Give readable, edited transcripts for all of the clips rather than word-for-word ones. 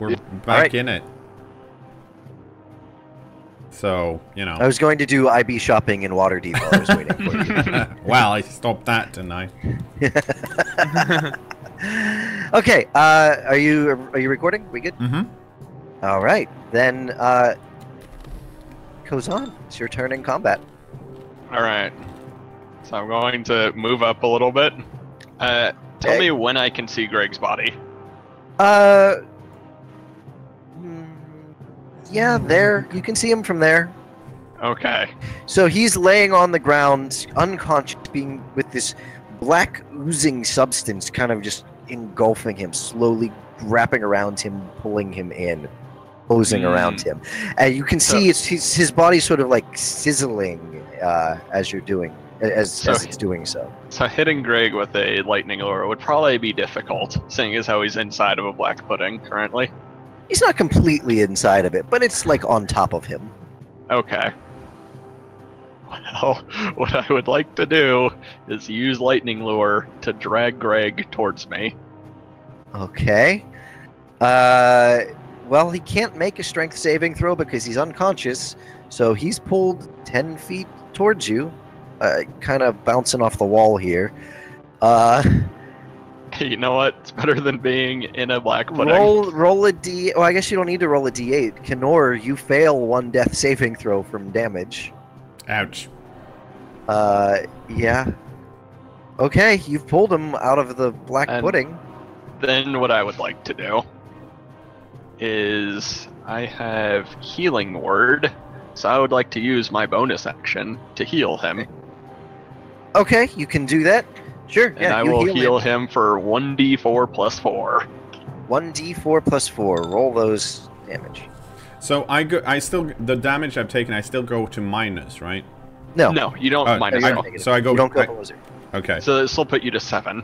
we're back in it. So, you know. I was going to do IB shopping in Waterdeep while I was waiting for you. Well, I stopped that, didn't I? Okay, are you recording? We good? Mm-hmm. All right, then goes on. It's your turn in combat. All right. So I'm going to move up a little bit. Tell me when I can see Greg's body. Yeah, there. You can see him from there. Okay. So he's laying on the ground, unconscious, being with this black oozing substance kind of just engulfing him, slowly wrapping around him, pulling him in, closing around him. And you can see his body sort of like sizzling as you're doing, as it's doing so. So hitting Greg with a lightning lure would probably be difficult, seeing as how he's inside of a black pudding currently. He's not completely inside of it, but it's like on top of him. Okay. Well, what I would like to do is use lightning lure to drag Greg towards me. Okay. Well, he can't make a strength saving throw because he's unconscious, so he's pulled 10 feet towards you, kind of bouncing off the wall here. You know what? It's better than being in a black pudding. Roll a d. Oh, I guess you don't need to roll a d8. cKnoor, you fail one death saving throw from damage. Ouch. Yeah. Okay, you've pulled him out of the black pudding. Then what I would like to do is I have healing word, so I would like to use my bonus action to heal him. Okay, you can do that. Sure, and yeah, I will heal him for 1d4 plus 4. 1d4 plus 4. Roll those damage. So the damage I've taken, I still go to minus, right? No, you don't minus. So I go. You don't go to wizard. Okay. So this will put you to 7.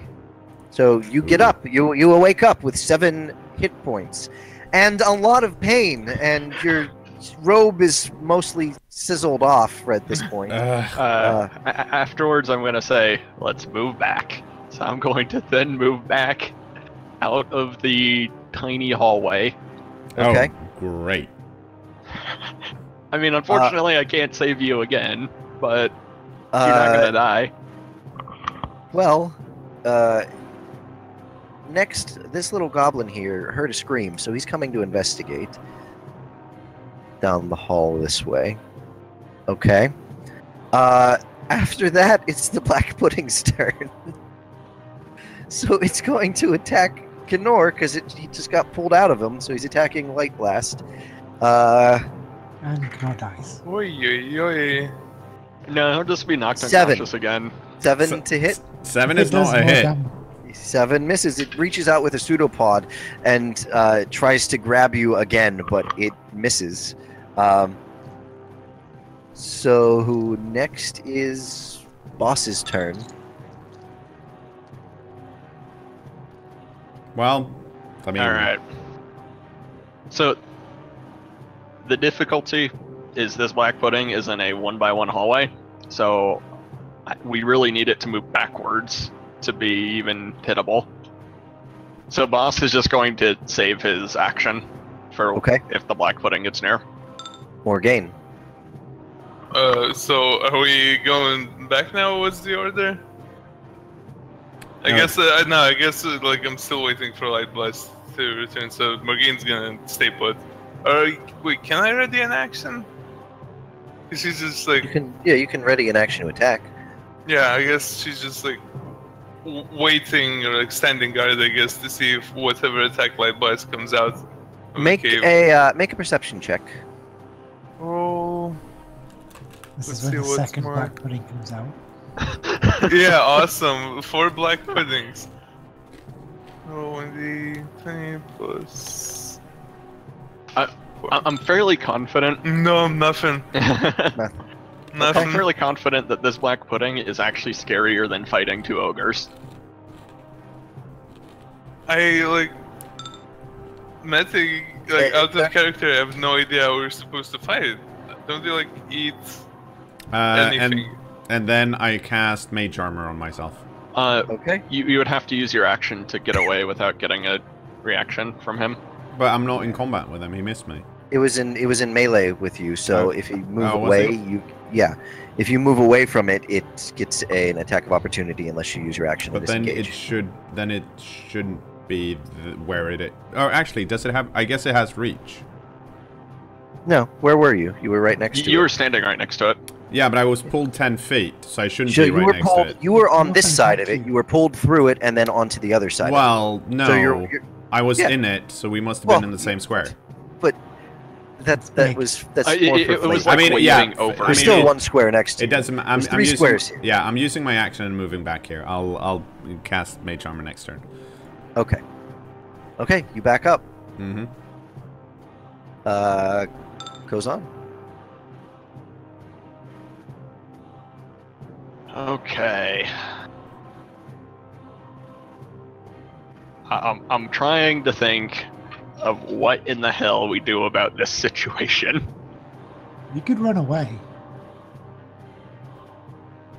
So you get up. You wake up with 7 hit points, and a lot of pain, and your robe is mostly sizzled off at this point. Afterwards, I'm going to say, let's move back. So I'm going to then move back out of the tiny hallway. Okay. Oh, great. I mean, unfortunately, I can't save you again, but you're not going to die. Well, next, this little goblin here heard a scream, so he's coming to investigate. Down the hall this way. Okay. After that, it's the black pudding's turn. So it's going to attack cKnoor because he just got pulled out of him, so he's attacking Light Blast. And cKnoor dies. Oy. No, he'll just be knocked 7. unconscious again. 7 to hit. 7 is not a hit. 7 misses. It reaches out with a pseudopod and tries to grab you again, but it misses. So next is boss's turn. Well, I mean... Alright. So, the difficulty is this black pudding is in a 1x1 hallway, so we really need it to move backwards to be even hittable. So boss is just going to save his action for if the black pudding gets near. Morgaine. So are we going back now? What's the order? I guess like I'm still waiting for Light Blast to return, so Morgaine's gonna stay put. Wait, can I ready an action? She's just like you can ready an action to attack. Yeah, I guess she's just like waiting or like standing guard, I guess, to see if whatever attack Light Blast comes out. Make a perception check. Oh. This is when the second black pudding comes out. Yeah, awesome. 4 black puddings. Oh, 1d20 plus... I'm fairly confident. No, nothing. Nothing. I'm fairly confident that this black pudding is actually scarier than fighting 2 ogres. Out of character, I have no idea how we're supposed to fight. Don't they like eat anything? And then I cast Mage Armor on myself. Okay. You would have to use your action to get away without getting a reaction from him. But I'm not in combat with him. He missed me. It was in melee with you. So if you move away, it? if you move away from it, it gets an attack of opportunity unless you use your action to But then disengage. it shouldn't be where it. Oh, actually, does it have? I guess it has reach. No, where were you? You were right next to it. You were standing right next to it. Yeah, but I was pulled 10 feet, so I shouldn't So be you right were next pulled. to it. You were on this side of it. You were pulled through it and then onto the other side. Well, no. So you're I was yeah. in it, so we must have been in the same square. But that's more for it was flavor. like I mean, waving over. There's still one square next to It doesn't. I'm There's three using, squares here. Yeah, I'm using my action and moving back here. I'll cast Mage Armor next turn. Okay. Okay, you back up. Mm-hmm. Goes on. Okay. I'm trying to think of what in the hell we do about this situation. You could run away.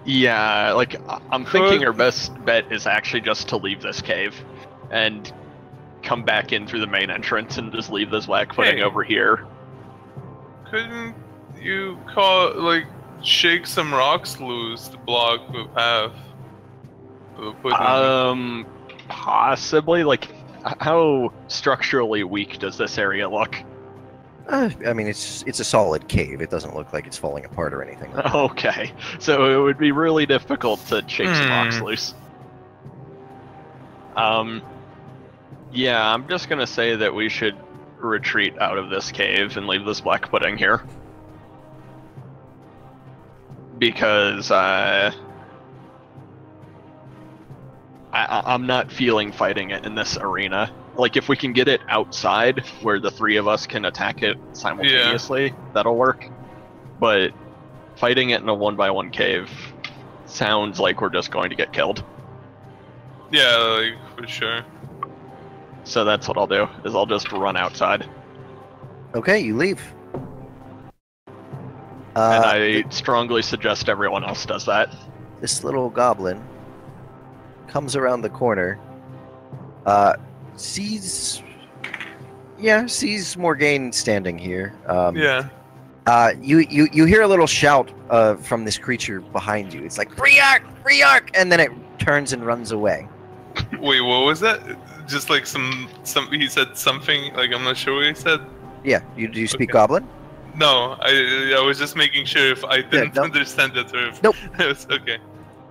Yeah, like, I'm thinking our best bet is actually just to leave this cave and come back in through the main entrance and just leave this black pudding over here. Couldn't you shake some rocks loose to block the path? Possibly. Like, how structurally weak does this area look? I mean, it's a solid cave. It doesn't look like it's falling apart or anything. Like that. Okay, so it would be really difficult to shake some rocks loose. Yeah, I'm just gonna say that we should retreat out of this cave and leave this black pudding here. Because, I'm not feeling fighting it in this arena. Like, if we can get it outside, where the three of us can attack it simultaneously, that'll work. But fighting it in a 1x1 cave sounds like we're just going to get killed. Yeah, like, for sure. So that's what I'll do, is I'll just run outside. Okay, you leave. And I strongly suggest everyone else does that. This little goblin comes around the corner, sees Morgaine standing here. You hear a little shout from this creature behind you. It's like, Briark! Briark! And then it turns and runs away. Wait, what was that? Just like some he said something, like, I'm not sure what he said. Yeah, do you speak Goblin? No, I was just making sure if I didn't understand it or if... Nope. It's okay.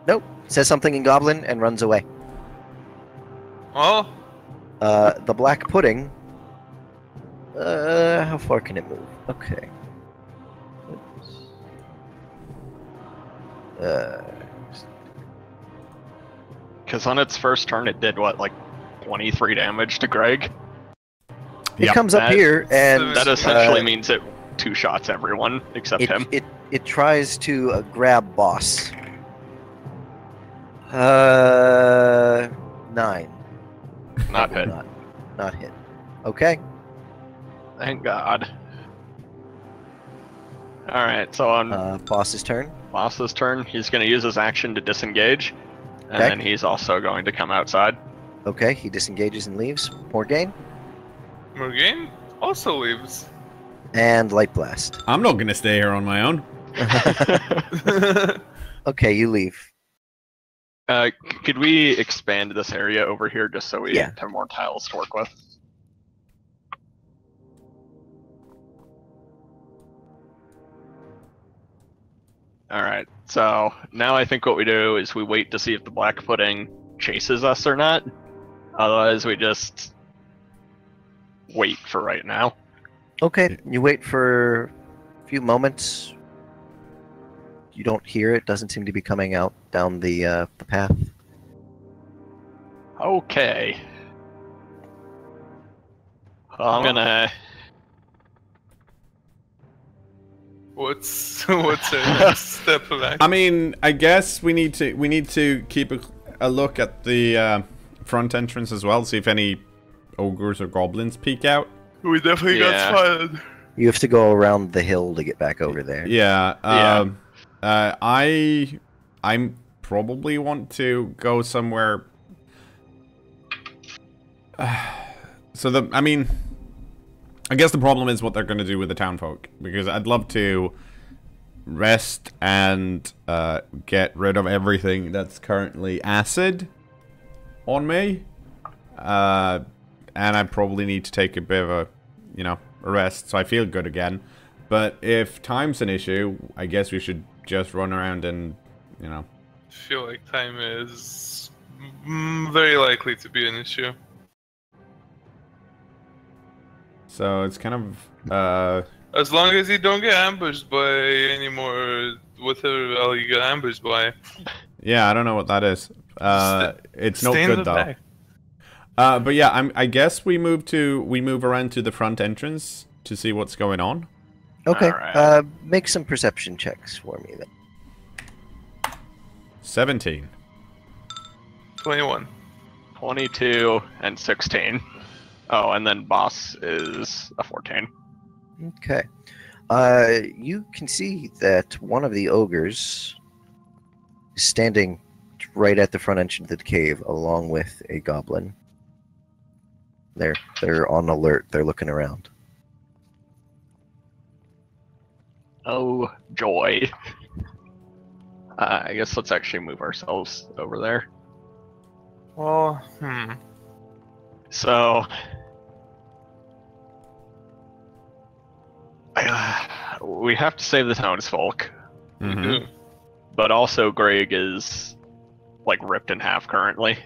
Nope. Says something in Goblin and runs away. Oh. The black pudding. How far can it move? Okay. Because on its first turn, it did what, like 23 damage to Greg? It comes up here, and that essentially means it two shots everyone except him. It tries to grab Boss. 9. Not hit. Not hit. Okay. Thank God. Alright, so on Boss's turn. Boss's turn, he's going to use his action to disengage, and then he's also going to come outside. Okay, he disengages and leaves. Morgaine? Morgaine also leaves. And Light Blast. I'm not going to stay here on my own. Okay, you leave. Could we expand this area over here just so we have more tiles to work with? Alright, so now I think what we do is we wait to see if the black pudding chases us or not. Otherwise, we just wait for right now. Okay, you wait for a few moments. You don't hear it. Doesn't seem to be coming out down the path. Okay. Well, I'm gonna. What's our next step of action? I mean, I guess we need to keep a look at the front entrance as well, see if any ogres or goblins peek out. We definitely got spotted. You have to go around the hill to get back over there. Yeah. I probably want to go somewhere. I mean, I guess the problem is what they're going to do with the townfolk, because I'd love to rest and get rid of everything that's currently acid on me, and I probably need to take a bit of a, you know, a rest so I feel good again. But if time's an issue, I guess we should just run around and, you know. I feel like time is very likely to be an issue. So it's kind of as long as you don't get ambushed by any more whatever the hell you get ambushed by. Yeah, I don't know what that is. It's not good though. Back. But yeah, I guess we move around to the front entrance to see what's going on. Okay. Alright. Make some perception checks for me then. 17. 21. 22 and 16. Oh, and then boss is a 14. Okay. You can see that one of the ogres is standing right at the front entrance of the cave, along with a goblin. They're on alert. They're looking around. Oh, joy. I guess let's actually move ourselves over there. Well, So... we have to save the townsfolk, Mm-hmm. but also Greg is, like, ripped in half currently.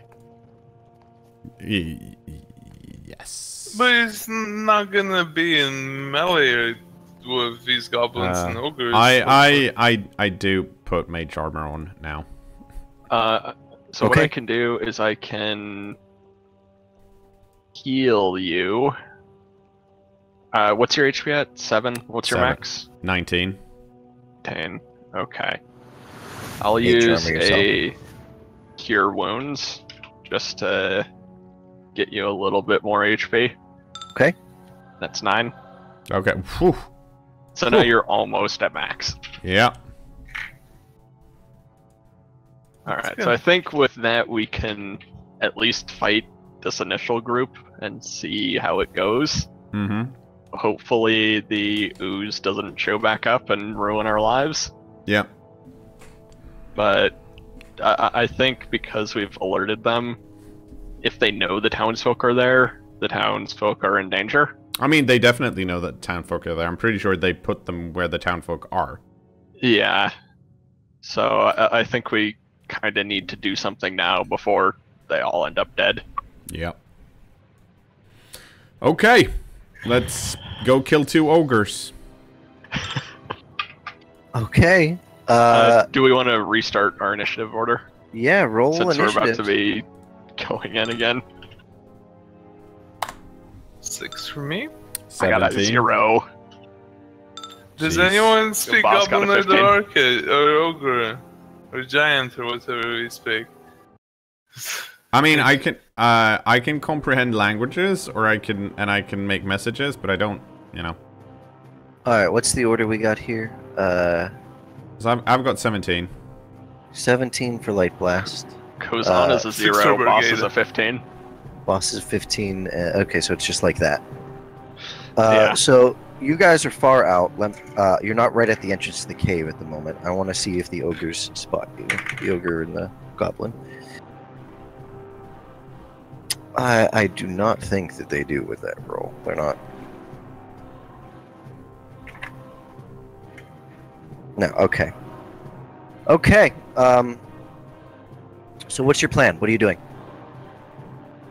Yes. but he's not gonna be in melee with these goblins and ogres. I do put mage armor on now. So what I can do is I can heal you. What's your HP at? 7? What's your 7. max? 19. 10. Okay. I'll Mage use armor a cure wounds just to get you a little bit more HP. Okay. That's 9. Okay. Whew. So now you're almost at max. Yeah. Alright, so I think with that we can at least fight this initial group and see how it goes. Mm-hmm. Hopefully the ooze doesn't show back up and ruin our lives. Yeah. But I think because we've alerted them, if they know the townsfolk are there, the townsfolk are in danger. I mean, they definitely know that townfolk are there. I'm pretty sure they put them where the townfolk are. Yeah. So I think we kind of need to do something now before they all end up dead. Yep. Okay. Let's go kill 2 ogres. Okay. Do we want to restart our initiative order? Yeah, roll Since initiative. we're about to be going in again. 6 for me. 17. I got a 0. Does Jeez. anyone speak boss got goblin a or 15. orchid or ogre or giant or whatever we speak? I mean, I can comprehend languages, or I can make messages, but I don't, you know. All right, what's the order we got here? So I've got 17. 17 for light blast. Kozan is a 6 0, for boss brigade. is a 15. Boss is 15. Okay, so it's just like that. Yeah. So you guys are far out. You're not right at the entrance to the cave at the moment. I want to see if the ogres spot you. The ogre and the goblin. I do not think that they do with that roll. They're not. No. Okay. Okay. So what's your plan? What are you doing?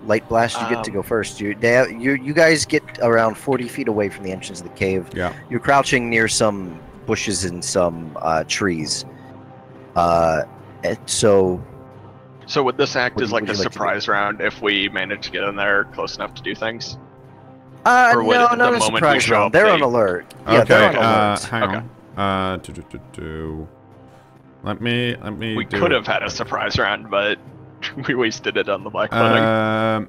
Light blast. You get to go first. You guys get around 40 feet away from the entrance of the cave. Yeah. You're crouching near some bushes and some trees. So would this act What as would like you a like to do? surprise round if we manage to get in there close enough to do things? No, would it- the not a moment we surprise show round. up, They're they- on alert. Yeah, Okay. they're on alert. Hang Okay. on. Let me. We do could it. have had a surprise round, but we wasted it on the black pudding.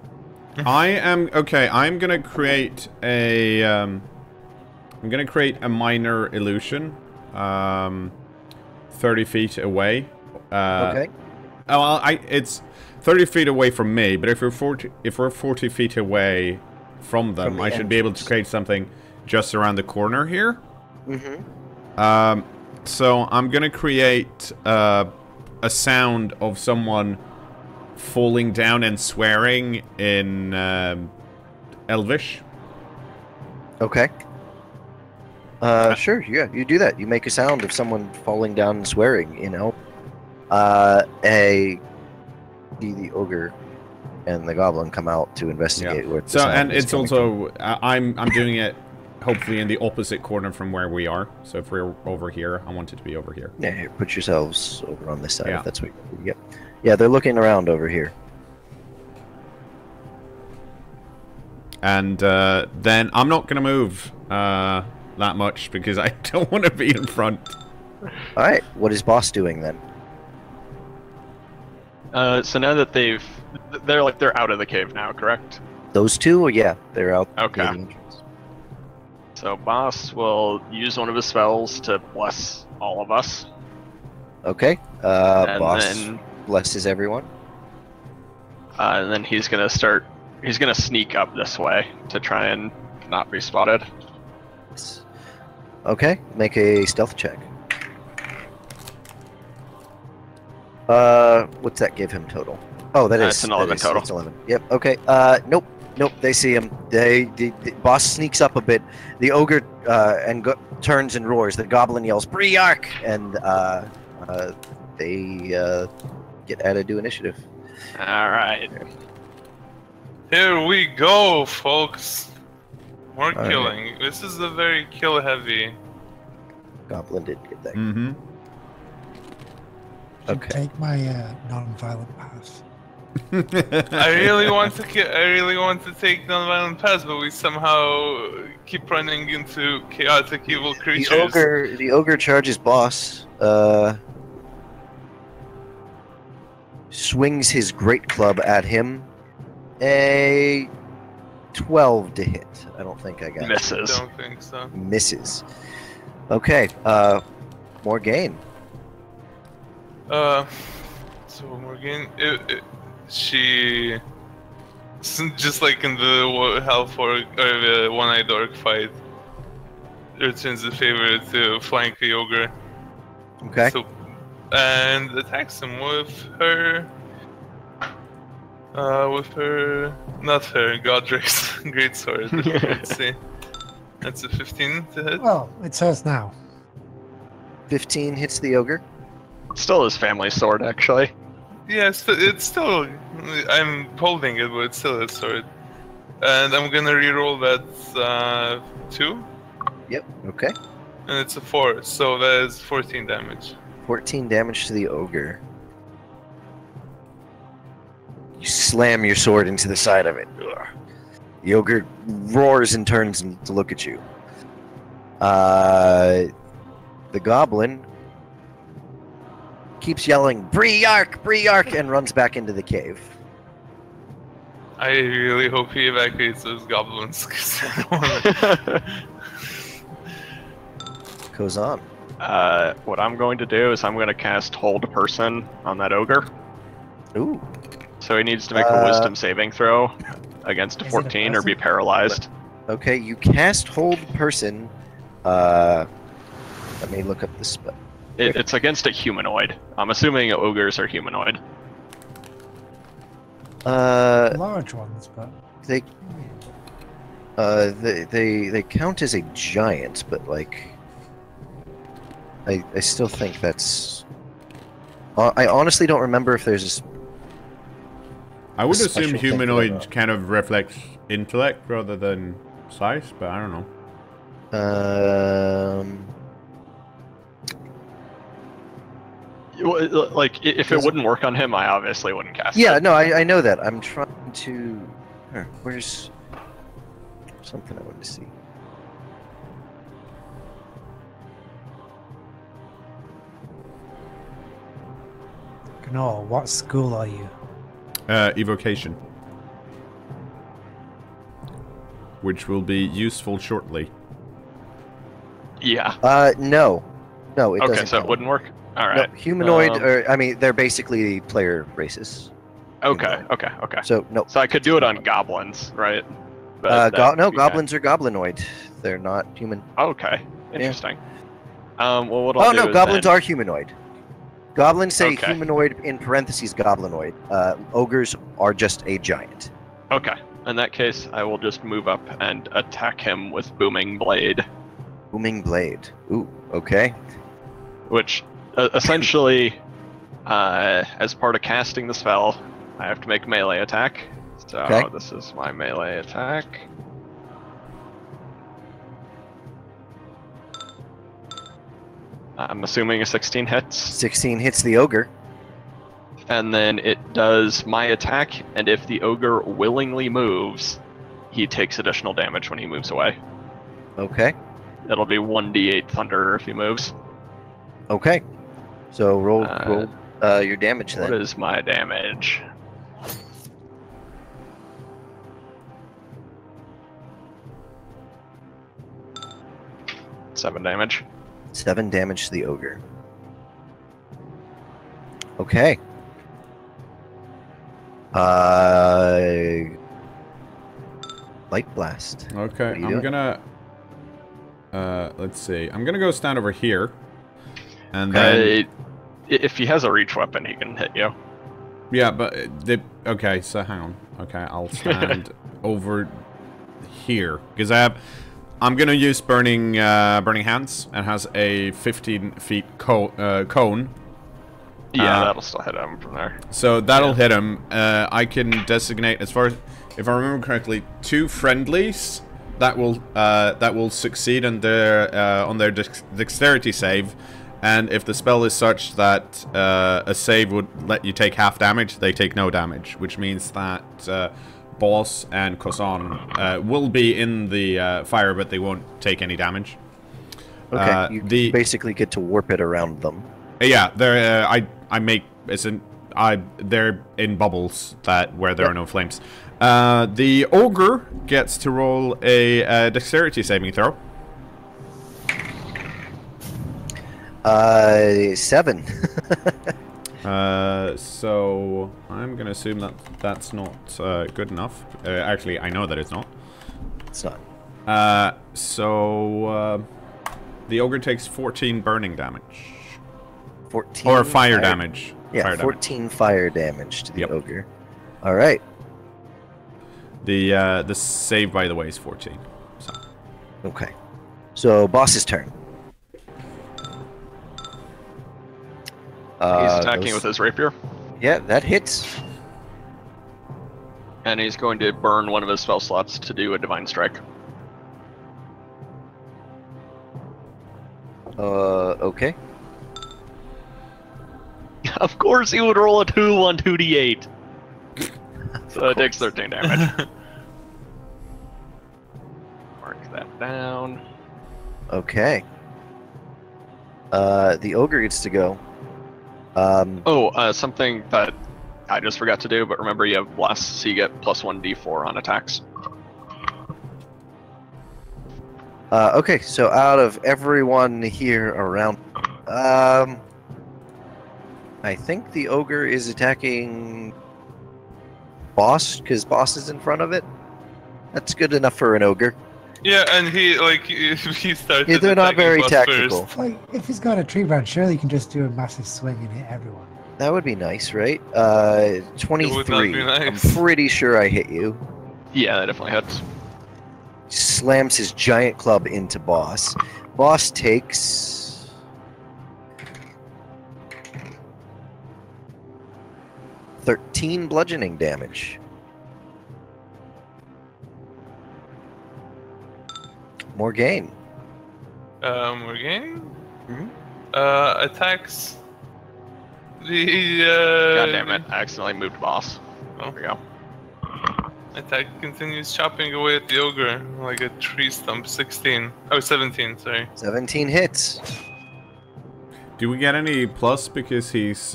I am okay. I'm gonna create a. I'm gonna create a minor illusion. 30 feet away. Okay. Oh, well, it's 30 feet away from me. But if we're 40 feet away from them, the I should be able to entrance. create something just around the corner here. Mm-hmm. So I'm gonna create a sound of someone falling down and swearing in Elvish. Okay. Sure, yeah, you do that. You make a sound of someone falling down and swearing, you know. The ogre and the goblin come out to investigate where the So, sound and is it's coming also, I'm doing it hopefully in the opposite corner from where we are. So if we're over here, I want it to be over here. from. Yeah, here, put yourselves over on this side Yeah. if that's what you get. Yeah, they're looking around over here. And then I'm not gonna move that much because I don't want to be in front. Alright, what is boss doing then? So now that they're out of the cave now, correct? Those two? Yeah, they're out. Okay. near the entrance. So boss will use one of his spells to bless all of us. Okay. And Boss then blesses everyone. and then he's gonna sneak up this way to try and not be spotted. Okay, make a stealth check. What's that give him total? Oh, It's an 11 total. It's 11. Yep. Okay. Nope. They see him. The boss sneaks up a bit. The ogre turns and roars. The goblin yells "Briark!" and they get added to initiative. All right. Here we go, folks. More All right. killing. This is a very kill-heavy. Goblin didn't get that. Mm-hmm. Should Okay. take my non-violent path. I really want to take non-violent paths, but we somehow keep running into chaotic evil creatures. The ogre charges boss. Swings his great club at him. A 12 to hit. I don't think I got it. Misses. Don't think so. Misses. Okay. More gain. So Morgan, she, just like in the Half Orc or the One-Eyed Orc fight, returns the favor to flank the ogre. Okay. So, and attacks him with her. Not her, Godric's greatsword. Let's see. That's a 15 to hit. Well, it's hers now. 15 hits the ogre. Still his family sword, actually. Yeah, it's still. I'm holding it, but it's still a sword. And I'm gonna reroll that 2, Yep. Okay. and it's a 4, so that is 14 damage. 14 damage to the ogre. You slam your sword into the side of it. Ugh. The ogre roars and turns to look at you. The goblin keeps yelling, "Briark! Briark!" and runs back into the cave. I really hope he evacuates those goblins. 'Cause I don't wanna... Goes on. What I'm going to do is I'm going to cast Hold Person on that ogre. Ooh. So he needs to make a Wisdom saving throw against a Is it a 14 or be person? paralyzed. Okay, you cast Hold Person. Let me look up the spell. It's against a humanoid. I'm assuming ogres are humanoid. Large ones, but They count as a giant, but like, I still think that's. I honestly don't remember if there's. I would A assume special thing humanoid about- kind of reflects intellect rather than size, but I don't know. Like, if it wouldn't work on him, I obviously wouldn't cast Yeah, it. no, I know that. I'm trying to. Where's something I want to see? cKnoor, what school are you? Evocation. Which will be useful shortly. Yeah. No, it Okay, doesn't. so it count. wouldn't work? No, Alright. humanoid, or I mean, they're basically player races. Okay, okay. So no. So I could do it on goblins, right? But no, goblins are goblinoid. They're not human. Okay, interesting. Well, what Oh I'll no, do is goblins then- are humanoid. Goblins say Okay. humanoid in parentheses goblinoid. Ogres are just a giant. Okay. In that case, I will just move up and attack him with Booming Blade, Booming blade. Ooh, okay. which essentially, as part of casting the spell, I have to make a melee attack. So Okay. this is my melee attack. I'm assuming a 16 hits. 16 hits the ogre. And then it does my attack, and if the ogre willingly moves, he takes additional damage when he moves away. Okay. It'll be 1d8 thunder if he moves. Okay. So roll your damage What then. is my damage? Seven damage. 7 damage to the ogre. Okay. Light blast. Okay, What are you I'm doing? gonna. Let's see. I'm gonna go stand over here, and then If he has a reach weapon, he can hit you. yeah, but okay. So hang on. Okay, I'll stand over here because I'm gonna use burning hands and has a 15 feet cone. Yeah, that'll still hit him from there. So that'll hit him. I can designate, as far as if I remember correctly, 2 friendlies that will succeed on their dexterity save, and if the spell is such that a save would let you take half damage, they take no damage, which means that Boss and Kosan will be in the fire, but they won't take any damage. Okay. You basically get to warp it around them. Yeah, they're they're in bubbles where there are no flames. The ogre gets to roll a dexterity saving throw. 7. So I'm gonna assume that that's not good enough. Actually, I know that it's not. It's not. The ogre takes 14 burning damage. 14 Or fire damage. Yeah, Fire 14 fire damage to the Yep. ogre. All right. The save, by the way, is 14. So. Okay. So boss's turn. He's attacking with his rapier, Yeah, that hits. and he's going to burn one of his spell slots to do a divine strike. Okay. Of course, he would roll a 2 on 2d8. So it takes 13 damage. Mark that down. Okay. The ogre gets to go. Something that I just forgot to do, but remember you have bless, so you get plus 1d4 on attacks. Okay, so out of everyone here around, I think the ogre is attacking Boss, because Boss is in front of it. That's good enough for an ogre. Yeah, and he started. Yeah, they're not attacking very boss tactical. first. Like, if he's got a tree branch, surely he can just do a massive swing and hit everyone. That would be nice, right? It would not 23. be nice. I'm pretty sure I hit you. Yeah, that definitely hits. Slams his giant club into Boss. Boss takes 13 bludgeoning damage. Morgaine. Morgaine? Mhm. Attacks the God damn it, I accidentally moved boss. There we go. Attack continues chopping away at the ogre like a tree stump. 16. Oh, 17, sorry. 17 hits. Do we get any plus because he's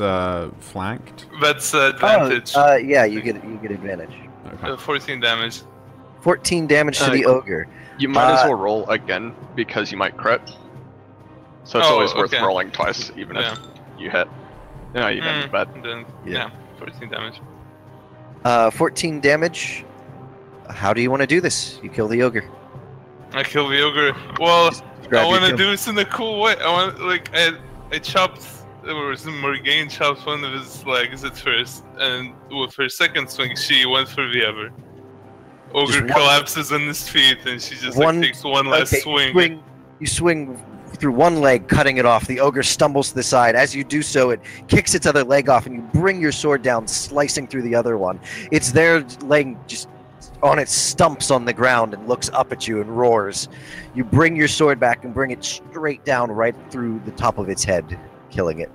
flanked? That's advantage. Yeah, you get advantage. Okay. 14 damage. 14 damage to the ogre. You might as well roll again, because you might crit. So it's always worth okay. rolling twice, even if you hit. No, you didn't, but... Then, Yeah. 14 damage. 14 damage. how do you want to do this? You kill the ogre. I kill the ogre. Well, grab I your want to kill. do this in a cool way. I want I chopped, or Morgaine chopped one of his legs at first, and with her second swing, she went for the other. Ogre collapses on his feet, and she just takes one last swing. You swing through one leg, cutting it off. The ogre stumbles to the side. As you do so, it kicks its other leg off, and you bring your sword down, slicing through the other one. It's there, laying just on its stumps on the ground, and looks up at you and roars. You bring your sword back and bring it straight down right through the top of its head, killing it.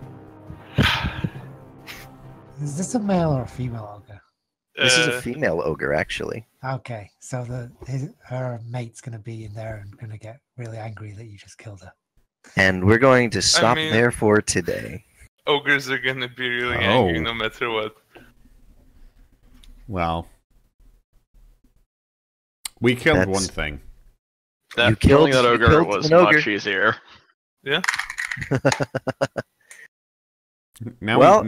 Is this a male or a female ogre? This is a female ogre, actually. Okay, so her mate's going to be in there and going to get really angry that you just killed her. And we're going to stop there for today. Ogres are going to be really angry no matter what. Well, we killed one thing. Killing that ogre was much easier. Yeah. Now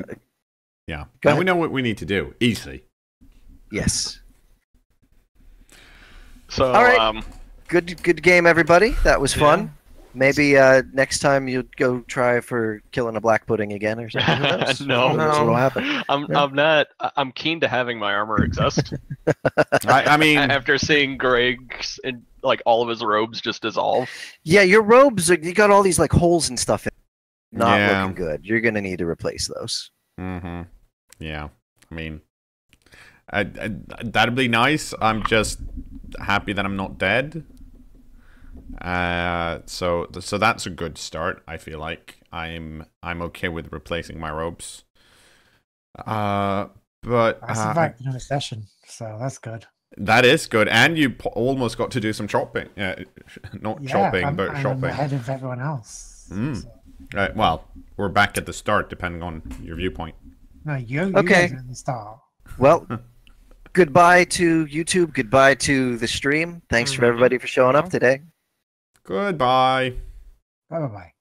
now we know what we need to do. Easy. Yes. So, all right. Good game, everybody. That was fun. Maybe next time you'd go try for killing a black pudding again or something. No. What'll happen. I'm not. I'm keen to having my armor exist. I mean, after seeing Greg's and like all of his robes just dissolve. Yeah, your robes. You got all these like holes and stuff. Not looking good. You're gonna need to replace those. Mm-hmm. Yeah. I mean, that'd be nice. I'm just happy that I'm not dead. So that's a good start. I feel like I'm okay with replacing my robes. But I survived another session, so that's good. That is good, and you almost got to do some chopping. Not chopping, but shopping. I'm ahead of everyone else. So. Right. Well, we're back at the start, depending on your viewpoint. No, you guys are at the start. Well, goodbye to YouTube. Goodbye to the stream. Thanks for everybody for showing up today. Goodbye. Bye-bye.